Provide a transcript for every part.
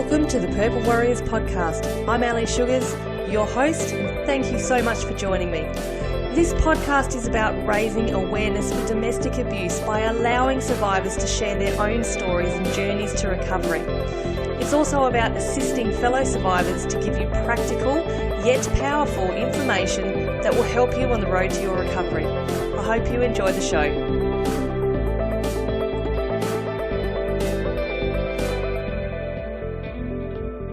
Welcome to the Purple Warriors podcast. I'm Ali Sugars, your host, and thank you so much for joining me. This podcast is about raising awareness for domestic abuse by allowing survivors to share their own stories and journeys to recovery. It's also about assisting fellow survivors to give you practical yet powerful information that will help you on the road to your recovery. I hope you enjoy the show.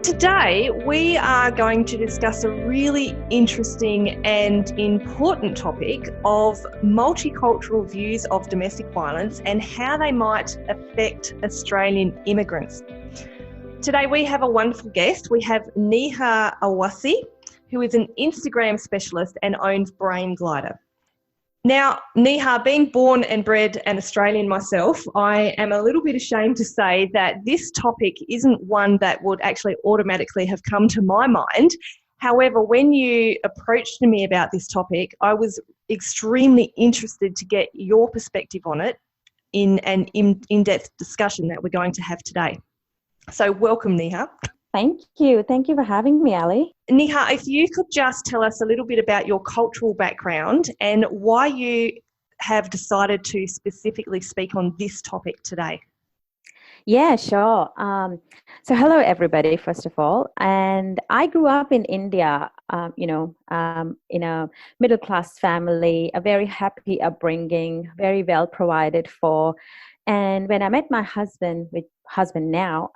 Today, we are going to discuss a really interesting and important topic of multicultural views of domestic violence and how they might affect Australian immigrants. Today, we have a wonderful guest. We have Neha Awasthi, who is an Instagram specialist and owns Brain Glider. Now, Neha, being born and bred an Australian myself, I am a little bit ashamed to say that this topic isn't one that would actually automatically have come to my mind. However, when you approached me about this topic, I was extremely interested to get your perspective on it in an in-depth discussion that we're going to have today. So welcome, Neha. Thank you. Thank you for having me, Ali. Neha, if you could just tell us a little bit about your cultural background and why you have decided to specifically speak on this topic today. Yeah, sure. So hello, everybody, first of all. And I grew up in India, in a middle-class family, a very happy upbringing, very well provided for. And when I met my husband now,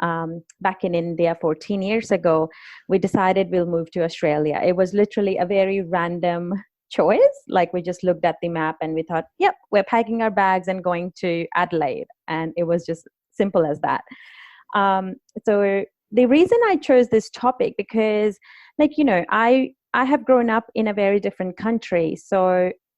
back in India 14 years ago, we decided we'll move to Australia. It was literally a very random choice. Like, we just looked at the map and we thought, yep, we're packing our bags and going to Adelaide. And it was just simple as that. So the reason I chose this topic, because I have grown up in a very different country.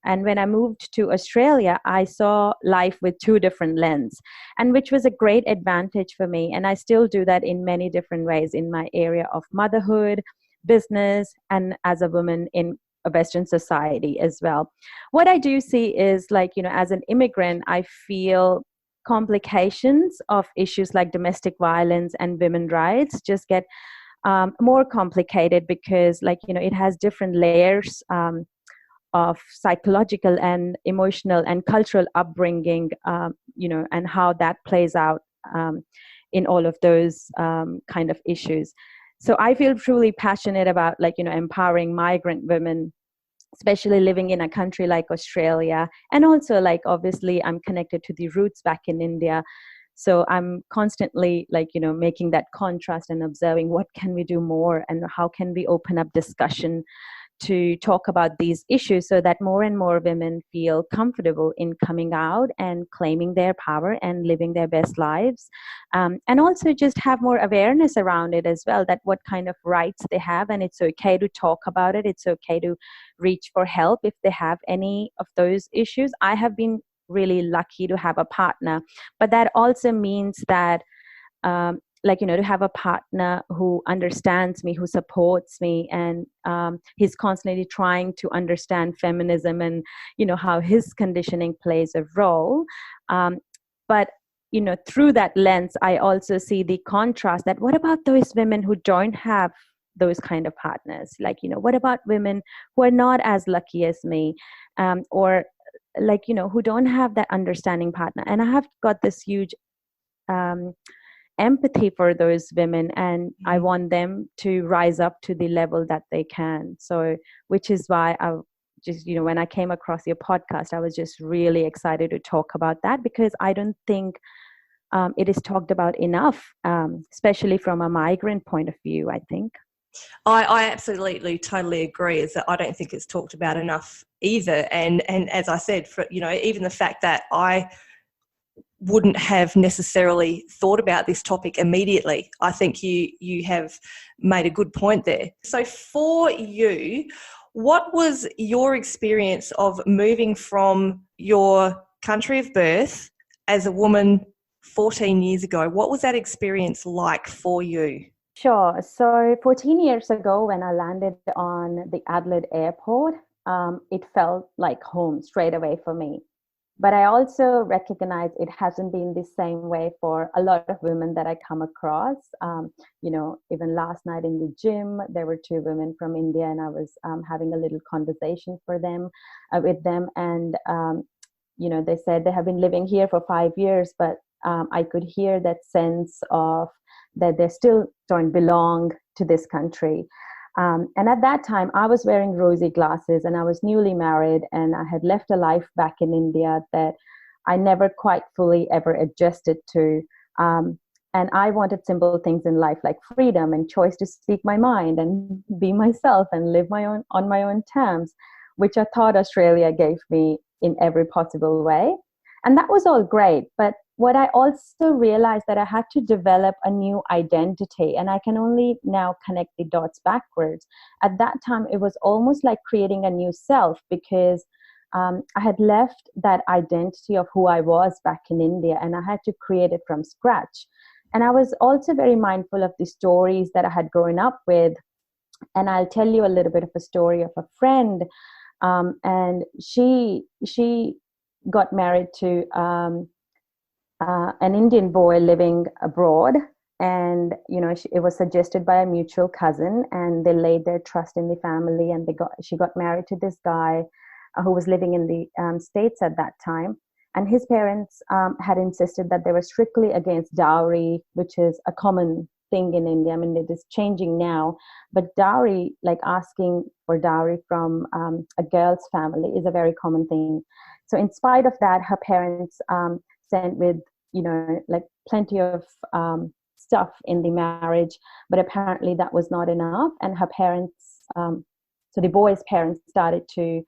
And when I moved to Australia, I saw life with two different lenses, and which was a great advantage for me. And I still do that in many different ways in my area of motherhood, business, and as a woman in a Western society as well. What I do see is, as an immigrant, I feel complications of issues like domestic violence and women's rights just get more complicated because, it has different layers of psychological and emotional and cultural upbringing, and how that plays out in all of those kind of issues. So I feel truly passionate about, empowering migrant women, especially living in a country like Australia. And also, obviously, I'm connected to the roots back in India. So I'm constantly, making that contrast and observing what can we do more and how can we open up discussion to talk about these issues so that more and more women feel comfortable in coming out and claiming their power and living their best lives. And also just have more awareness around it as well, that what kind of rights they have, and it's okay to talk about it. It's okay to reach for help if they have any of those issues. I have been really lucky to have a partner, but that also means that to have a partner who understands me, who supports me, and he's constantly trying to understand feminism and, how his conditioning plays a role. But through that lens, I also see the contrast that what about those women who don't have those kind of partners? What about women who are not as lucky as me, or who don't have that understanding partner? And I have got this huge empathy for those women, and I want them to rise up to the level that they can. So, which is why I just, when I came across your podcast, I was just really excited to talk about that, because I don't think it is talked about enough, especially from a migrant point of view, I think. I absolutely totally agree. Is that I don't think it's talked about enough either. And as I said, for even the fact that I wouldn't have necessarily thought about this topic immediately. I think you have made a good point there. So for you, what was your experience of moving from your country of birth as a woman 14 years ago? What was that experience like for you? Sure. So 14 years ago, when I landed on the Adelaide airport, it felt like home straight away for me. But I also recognize it hasn't been the same way for a lot of women that I come across. Even last night in the gym, there were two women from India, and I was having a little conversation with them. And, they said they have been living here for 5 years, but I could hear that sense of that they still don't belong to this country. And at that time, I was wearing rosy glasses and I was newly married, and I had left a life back in India that I never quite fully ever adjusted to. And I wanted simple things in life like freedom and choice to speak my mind and be myself and live on my own terms, which I thought Australia gave me in every possible way. And that was all great. But what I also realized that I had to develop a new identity, and I can only now connect the dots backwards. At that time, it was almost like creating a new self, because I had left that identity of who I was back in India, and I had to create it from scratch. And I was also very mindful of the stories that I had grown up with. And I'll tell you a little bit of a story of a friend. And she got married to an Indian boy living abroad, and it was suggested by a mutual cousin, and they laid their trust in the family, and she got married to this guy who was living in the States at that time. And his parents had insisted that they were strictly against dowry, which is a common thing in India. I mean, it is changing now, but dowry, like asking for dowry from a girl's family, is a very common thing. So in spite of that, her parents sent with, like plenty of stuff in the marriage, but apparently that was not enough. And her parents, so the boy's parents, started to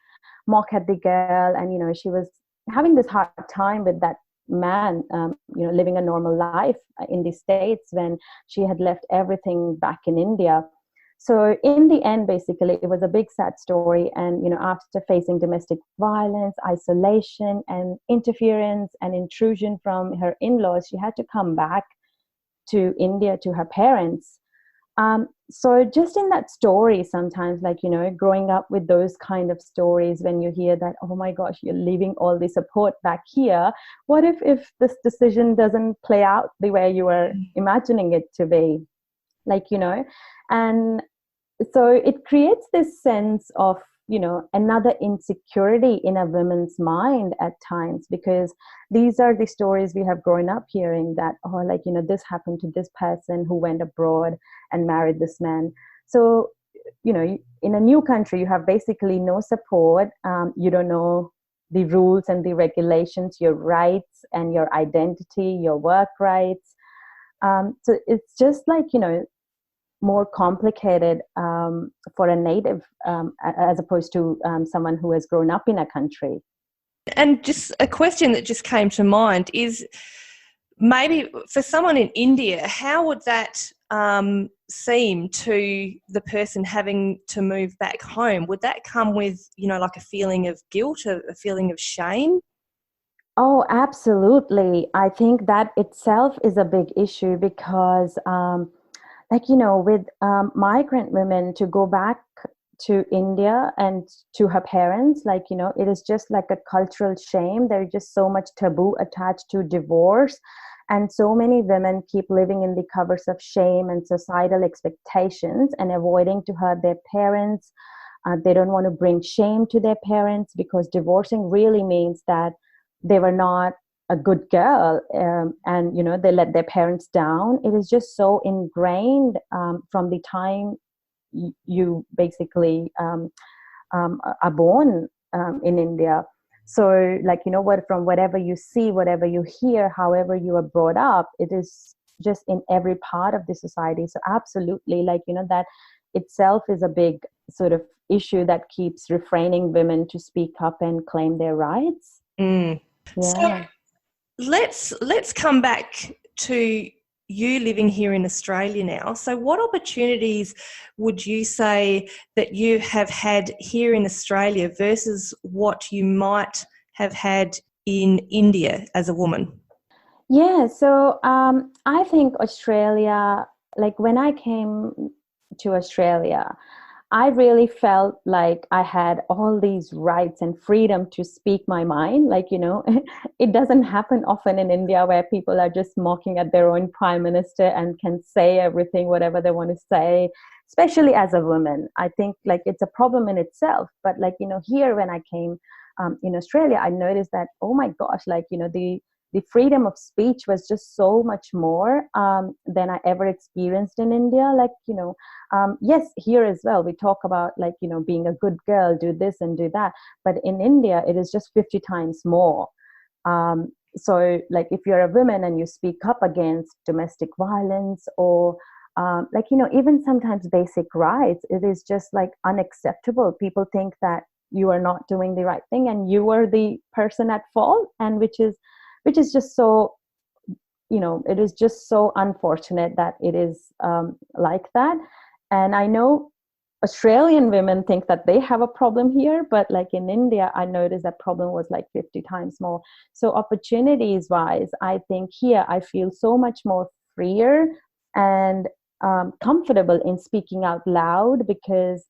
mock at the girl, and she was having this hard time with that man, living a normal life in the States when she had left everything back in India. So in the end, basically, it was a big sad story. And, after facing domestic violence, isolation, and interference and intrusion from her in-laws, she had to come back to India to her parents. So just in that story, sometimes, growing up with those kind of stories, when you hear that, oh my gosh, you're leaving all the support back here. What if this decision doesn't play out the way you were imagining it to be? And so it creates this sense of, another insecurity in a woman's mind at times, because these are the stories we have grown up hearing, that, this happened to this person who went abroad and married this man. So, in a new country, you have basically no support. You don't know the rules and the regulations, your rights and your identity, your work rights. So it's just more complicated for a native as opposed to someone who has grown up in a country. And just a question that just came to mind is, maybe for someone in India, how would that seem to the person having to move back home? Would that come with, like a feeling of guilt, a feeling of shame? Oh, absolutely. I think that itself is a big issue, because with migrant women to go back to India and to her parents, it is just like a cultural shame. There's just so much taboo attached to divorce. And so many women keep living in the covers of shame and societal expectations and avoiding to hurt their parents. They don't want to bring shame to their parents, because divorcing really means that they were not a good girl, and they let their parents down. It is just so ingrained from the time you basically are born in India. So from whatever you see, whatever you hear, however you are brought up, it is just in every part of the society. So absolutely, that itself is a big sort of issue that keeps refraining women to speak up and claim their rights. Yeah. So let's come back to you living here in Australia now. So what opportunities would you say that you have had here in Australia versus what you might have had in India as a woman? Yeah, so I think Australia, when I came to Australia, I really felt like I had all these rights and freedom to speak my mind. Like, it doesn't happen often in India where people are just mocking at their own prime minister and can say everything, whatever they want to say, especially as a woman. I think like it's a problem in itself. But like, here when I came in Australia, I noticed that, oh my gosh, like, the freedom of speech was just so much more than I ever experienced in India. Like, yes, here as well, we talk about like, being a good girl, do this and do that. But in India, it is just 50 times more. So like if you're a woman and you speak up against domestic violence or like, even sometimes basic rights, it is just like unacceptable. People think that you are not doing the right thing and you are the person at fault, and which is just so, it is just so unfortunate that it is like that. And I know Australian women think that they have a problem here, but like in India, I noticed that problem was like 50 times more. So opportunities wise, I think here I feel so much more freer and comfortable in speaking out loud, because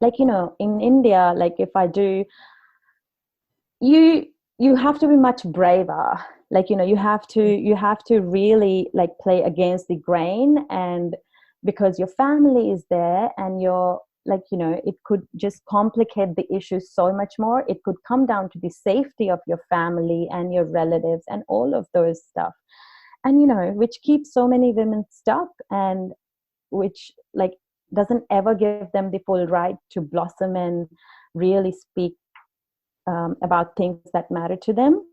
like, in India, like if I do, you have to be much braver. Like, you have to really like play against the grain, and because your family is there and you're like, it could just complicate the issue so much more. It could come down to the safety of your family and your relatives and all of those stuff, and which keeps so many women stuck, and which like doesn't ever give them the full right to blossom and really speak about things that matter to them.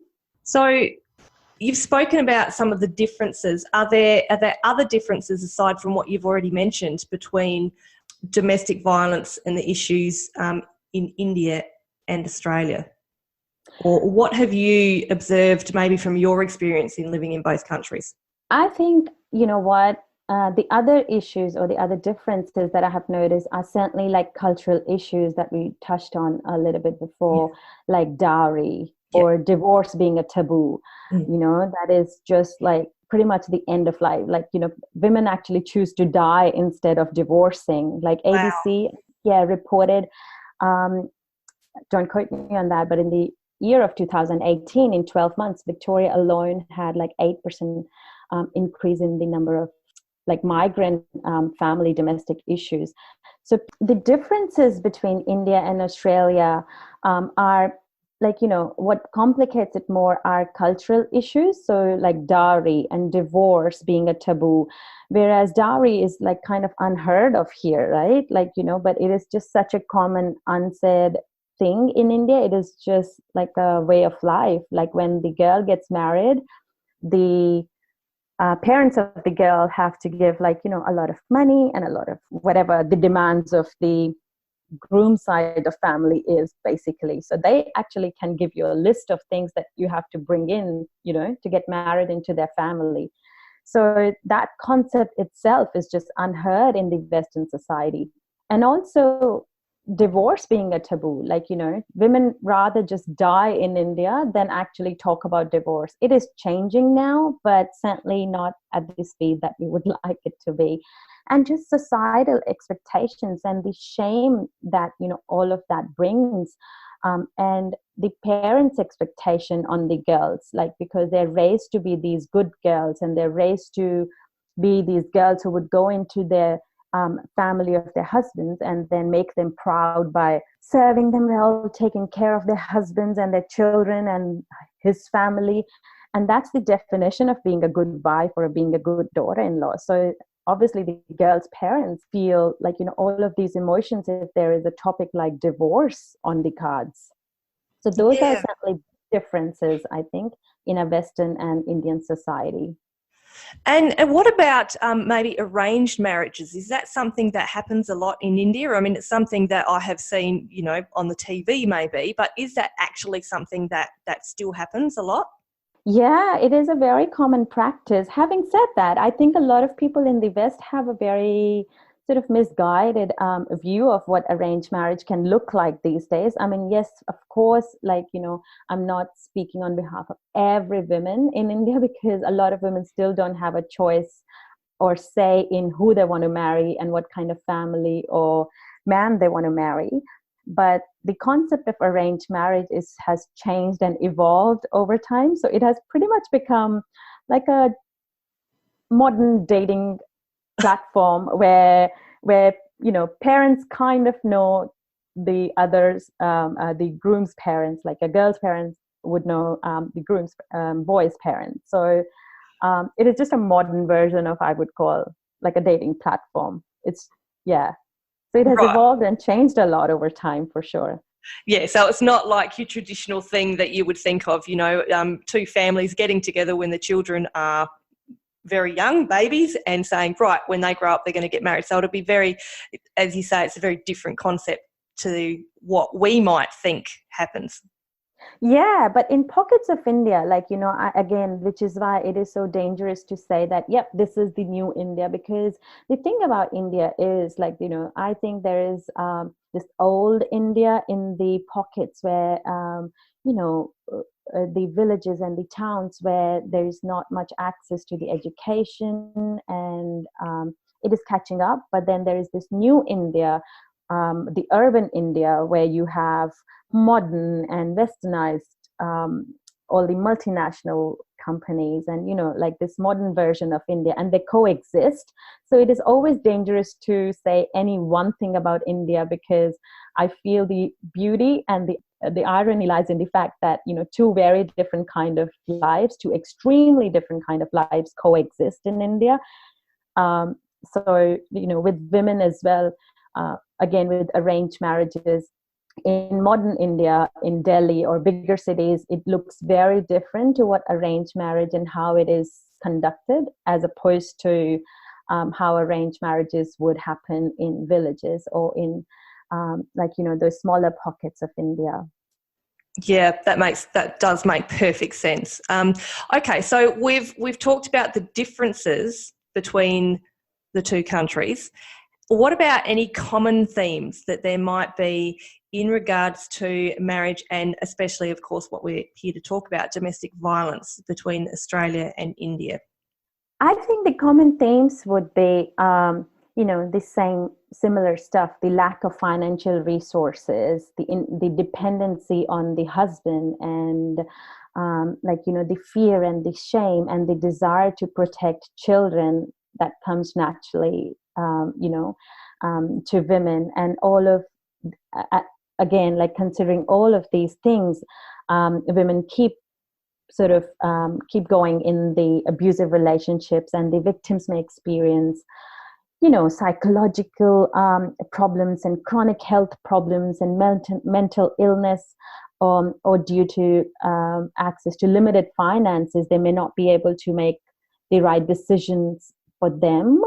So you've spoken about some of the differences. Are there other differences aside from what you've already mentioned between domestic violence and the issues in India and Australia? Or what have you observed maybe from your experience in living in both countries? I think, the other issues or the other differences that I have noticed are certainly like cultural issues that we touched on a little bit before, like dowry or divorce being a taboo. That is just like pretty much the end of life. Like, women actually choose to die instead of divorcing. Like ABC, reported, don't quote me on that, but in the year of 2018, in 12 months, Victoria alone had like 8% increase in the number of like migrant family domestic issues. So the differences between India and Australia are like, what complicates it more are cultural issues. So like dowry and divorce being a taboo, whereas dowry is like kind of unheard of here, right? Like, but it is just such a common unsaid thing in India. It is just like a way of life. Like when the girl gets married, the parents of the girl have to give like, a lot of money and a lot of whatever the demands of the groom side of family is basically. So they actually can give you a list of things that you have to bring in, to get married into their family. So that concept itself is just unheard in the Western society. And also divorce being a taboo, like, women rather just die in India than actually talk about divorce. It is changing now, but certainly not at the speed that we would like it to be. And just societal expectations and the shame that, all of that brings, and the parents' expectation on the girls, like, because they're raised to be these good girls and they're raised to be these girls who would go into their family of their husbands and then make them proud by serving them well, taking care of their husbands and their children and his family. And that's the definition of being a good wife or being a good daughter-in-law. So obviously the girl's parents feel like, all of these emotions if there is a topic like divorce on the cards. So those are certainly differences, I think, in a Western and Indian society. And what about maybe arranged marriages? Is that something that happens a lot in India? I mean, it's something that I have seen, on the TV maybe, but is that actually something that still happens a lot? Yeah, it is a very common practice. Having said that, I think a lot of people in the West have a very sort of misguided view of what arranged marriage can look like these days. I mean, yes, of course, like, I'm not speaking on behalf of every woman in India, because a lot of women still don't have a choice or say in who they want to marry and what kind of family or man they want to marry. But the concept of arranged marriage has changed and evolved over time. So it has pretty much become like a modern dating platform where parents kind of know the others, the groom's parents, like a girl's parents would know the groom's boy's parents. So it is just a modern version of, I would call, like a dating platform. It's yeah. So it has evolved and changed a lot over time, for sure. Yeah, so it's not like your traditional thing that you would think of, two families getting together when the children are very young, babies, and saying, right, when they grow up, they're going to get married. So it'll be very, as you say, it's a very different concept to what we might think happens. Yeah, but in pockets of India, again, which is why it is so dangerous to say that, yep, this is the new India, because the thing about India is I think there is this old India in the pockets where, the villages and the towns where there is not much access to the education, and it is catching up. But then there is this new India, the urban India, where you have modern and westernized all the multinational companies, and this modern version of India, and they coexist. So it is always dangerous to say any one thing about India, because I feel the beauty and the irony lies in the fact that two very different kind of lives, two extremely different kind of lives coexist in India. So with women as well, again, with arranged marriages in modern India, in Delhi or bigger cities, it looks very different to what arranged marriage and how it is conducted, as opposed to how arranged marriages would happen in villages or in those smaller pockets of India. Yeah, that does make perfect sense. Okay, so we've talked about the differences between the two countries. What about any common themes that there might be in regards to marriage, and especially, of course, what we're here to talk about, domestic violence between Australia and India? I think the common themes would be, the same similar stuff: the lack of financial resources, the dependency on the husband, and the fear and the shame and the desire to protect children that comes naturally, to women, and all of again, considering all of these things, women keep going in the abusive relationships, and the victims may experience psychological problems and chronic health problems and mental illness, or due to access to limited finances, they may not be able to make the right decisions for them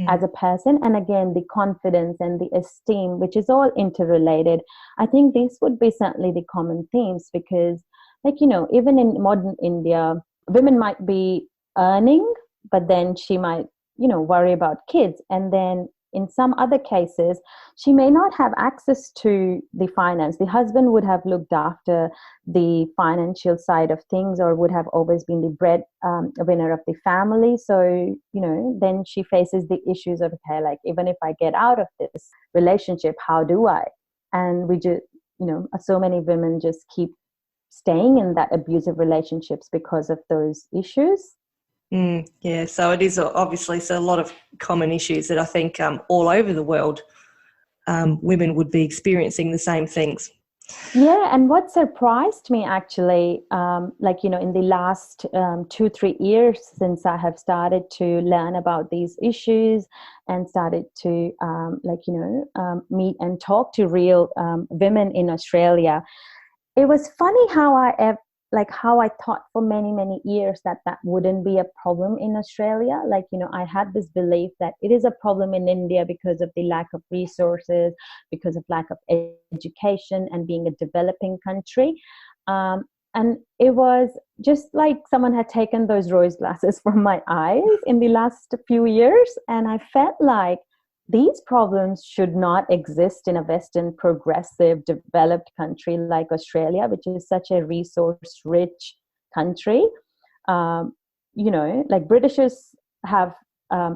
as a person. And again, the confidence and the esteem, which is all interrelated. I think these would be certainly the common themes, because even in modern India, women might be earning, but then she might worry about kids. And then in some other cases, she may not have access to the finance. The husband would have looked after the financial side of things, or would have always been the breadwinner of the family. So, then she faces the issues of, okay, even if I get out of this relationship, how do I? And we just, so many women just keep staying in that abusive relationships because of those issues. Yeah, so it is obviously a lot of common issues that I think all over the world women would be experiencing the same things. Yeah, and what surprised me actually, in the last 2-3 years since I have started to learn about these issues and started to meet and talk to real women in Australia, it was funny how I thought for many, many years that wouldn't be a problem in Australia. I had this belief that it is a problem in India because of the lack of resources, because of lack of education, and being a developing country. And it was just like someone had taken those rose glasses from my eyes in the last few years. And I felt like these problems should not exist in a Western, progressive, developed country like Australia, which is such a resource-rich country. Britishers have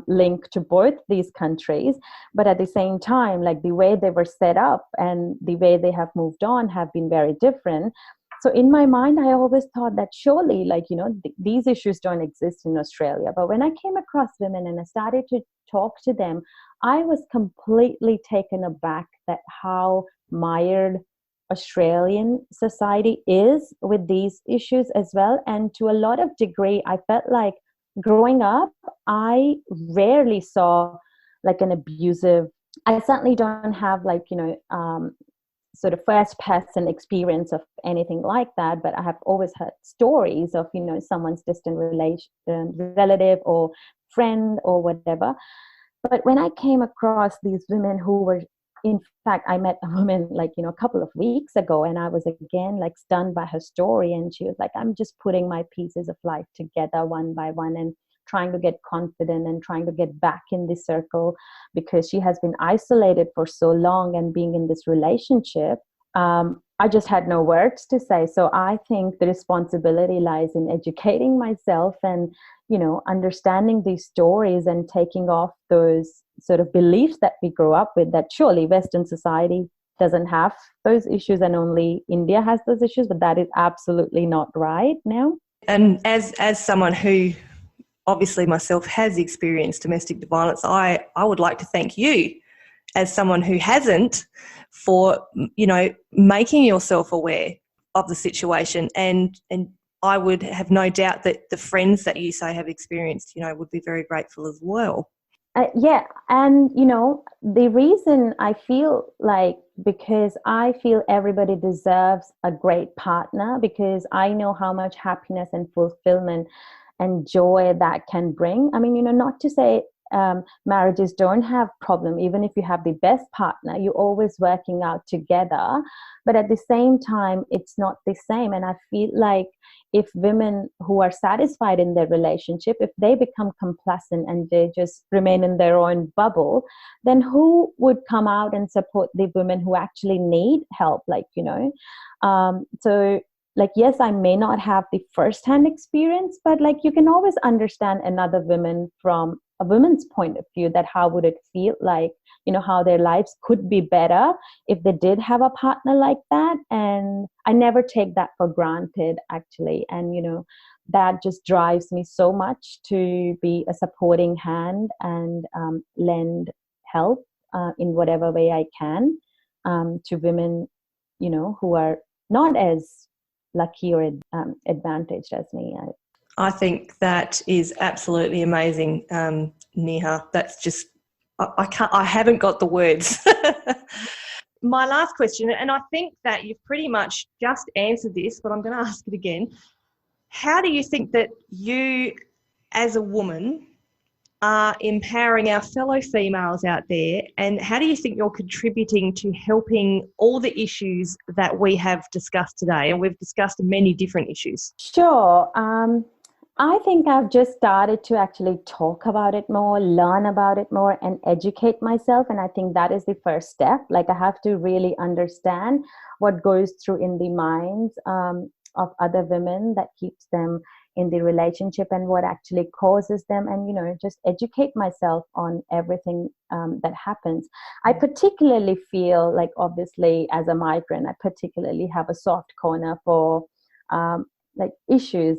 link to both these countries, but at the same time, like the way they were set up and the way they have moved on have been very different. So in my mind, I always thought that surely, like, these issues don't exist in Australia. But when I came across women and I started to talk to them, I was completely taken aback that how mired Australian society is with these issues as well. And to a lot of degree, I felt like growing up, I rarely saw like an abusive, I certainly don't have like, sort of first person experience of anything like that, but I have always heard stories of, someone's distant relative or friend or whatever. But when I came across these women who were, in fact, I met a woman like, a couple of weeks ago, and I was again like stunned by her story. And she was like, I'm just putting my pieces of life together one by one and trying to get confident and trying to get back in this circle because she has been isolated for so long and being in this relationship. I just had no words to say. So I think the responsibility lies in educating myself and, understanding these stories and taking off those sort of beliefs that we grew up with, that surely Western society doesn't have those issues and only India has those issues, but that is absolutely not right now. And as someone who obviously myself has experienced domestic violence, I would like to thank you as someone who hasn't for, making yourself aware of the situation. And I would have no doubt that the friends that you say have experienced, would be very grateful as well. Yeah. And, the reason I feel like, because I feel everybody deserves a great partner, because I know how much happiness and fulfillment and joy that can bring. I mean, not to say marriages don't have problem. Even if you have the best partner, you're always working out together. But at the same time, it's not the same. And I feel like if women who are satisfied in their relationship, if they become complacent and they just remain in their own bubble, then who would come out and support the women who actually need help? So like, yes, I may not have the first-hand experience, but like you can always understand another woman from a woman's point of view, that how would it feel like, how their lives could be better if they did have a partner like that. And I never take that for granted, actually. And, that just drives me so much to be a supporting hand and lend help in whatever way I can to women, who are not as lucky or advantaged as me. I think that is absolutely amazing, Neha. That's just, I haven't got the words. My last question, and I think that you've pretty much just answered this, but I'm going to ask it again. How do you think that you, as a woman, are empowering our fellow females out there, and how do you think you're contributing to helping all the issues that we have discussed today? And we've discussed many different issues. Sure. I think I've just started to actually talk about it more, learn about it more, and educate myself. And I think that is the first step. Like, I have to really understand what goes through in the minds of other women that keeps them in the relationship and what actually causes them, and just educate myself on everything that happens. I particularly feel like, obviously, as a migrant, I particularly have a soft corner for like issues,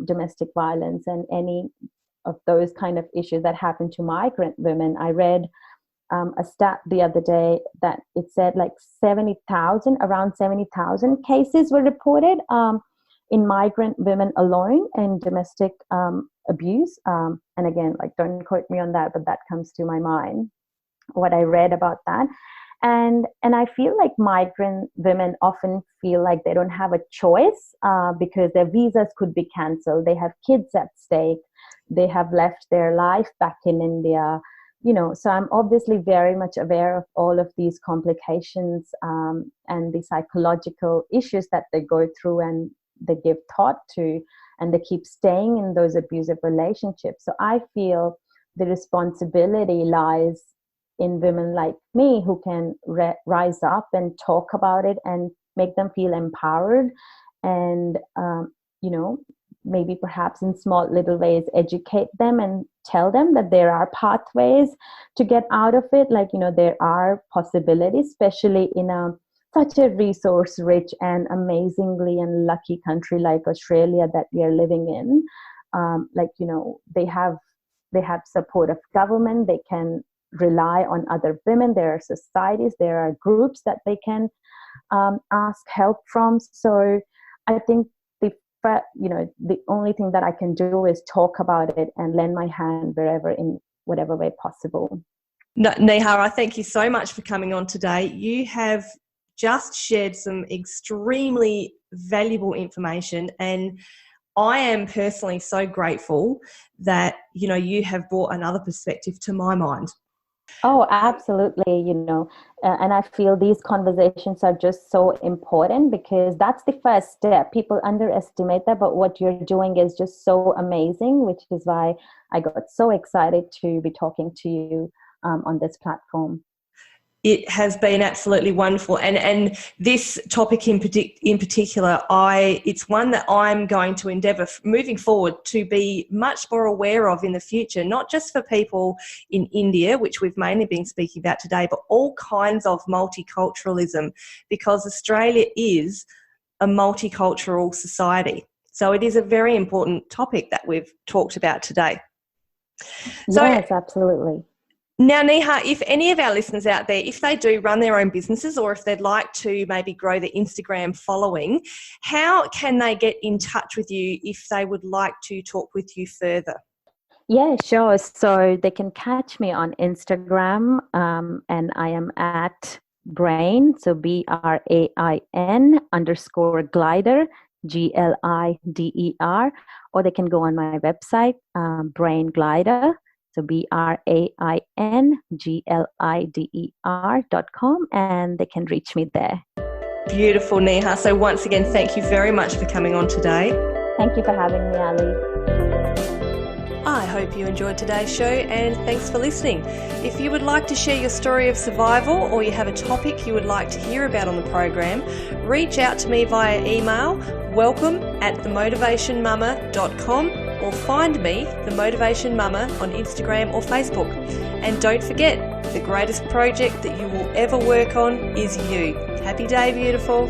domestic violence and any of those kind of issues that happen to migrant women. I read a stat the other day that it said like around 70,000 cases were reported in migrant women alone in domestic abuse. And again, like, don't quote me on that, but that comes to my mind, what I read about that. And I feel like migrant women often feel like they don't have a choice because their visas could be cancelled. They have kids at stake. They have left their life back in India. So I'm obviously very much aware of all of these complications and the psychological issues that they go through and they give thought to, and they keep staying in those abusive relationships. So I feel the responsibility lies in women like me who can rise up and talk about it and make them feel empowered and, maybe perhaps in small little ways educate them and tell them that there are pathways to get out of it. Like, there are possibilities, especially in such a resource rich and amazingly and lucky country like Australia that we are living in. They have support of government. They can rely on other women. There are societies, there are groups that they can ask help from. So I think the only thing that I can do is talk about it and lend my hand wherever, in whatever way possible. Neha, I thank you so much for coming on today. You have just shared some extremely valuable information, and I am personally so grateful that, you have brought another perspective to my mind. Oh, absolutely. And I feel these conversations are just so important because that's the first step. People underestimate that, but what you're doing is just so amazing, which is why I got so excited to be talking to you on this platform. It has been absolutely wonderful, and this topic in particular, it's one that I'm going to endeavour moving forward to be much more aware of in the future, not just for people in India, which we've mainly been speaking about today, but all kinds of multiculturalism, because Australia is a multicultural society. So it is a very important topic that we've talked about today. Yes, absolutely. Now, Neha, if any of our listeners out there, if they do run their own businesses or if they'd like to maybe grow their Instagram following, how can they get in touch with you if they would like to talk with you further? Yeah, sure. So they can catch me on Instagram, and I am at Brain, so BRAIN_glider, GLIDER, or they can go on my website, Brain Glider. So BRAINGLIDER.com, and they can reach me there. Beautiful, Neha. So once again, thank you very much for coming on today. Thank you for having me, Ali. I hope you enjoyed today's show, and thanks for listening. If you would like to share your story of survival, or you have a topic you would like to hear about on the program, reach out to me via email, welcome@themotivationmama.com, or find me, The Motivation Mama, on Instagram or Facebook. And don't forget, the greatest project that you will ever work on is you. Happy day, beautiful.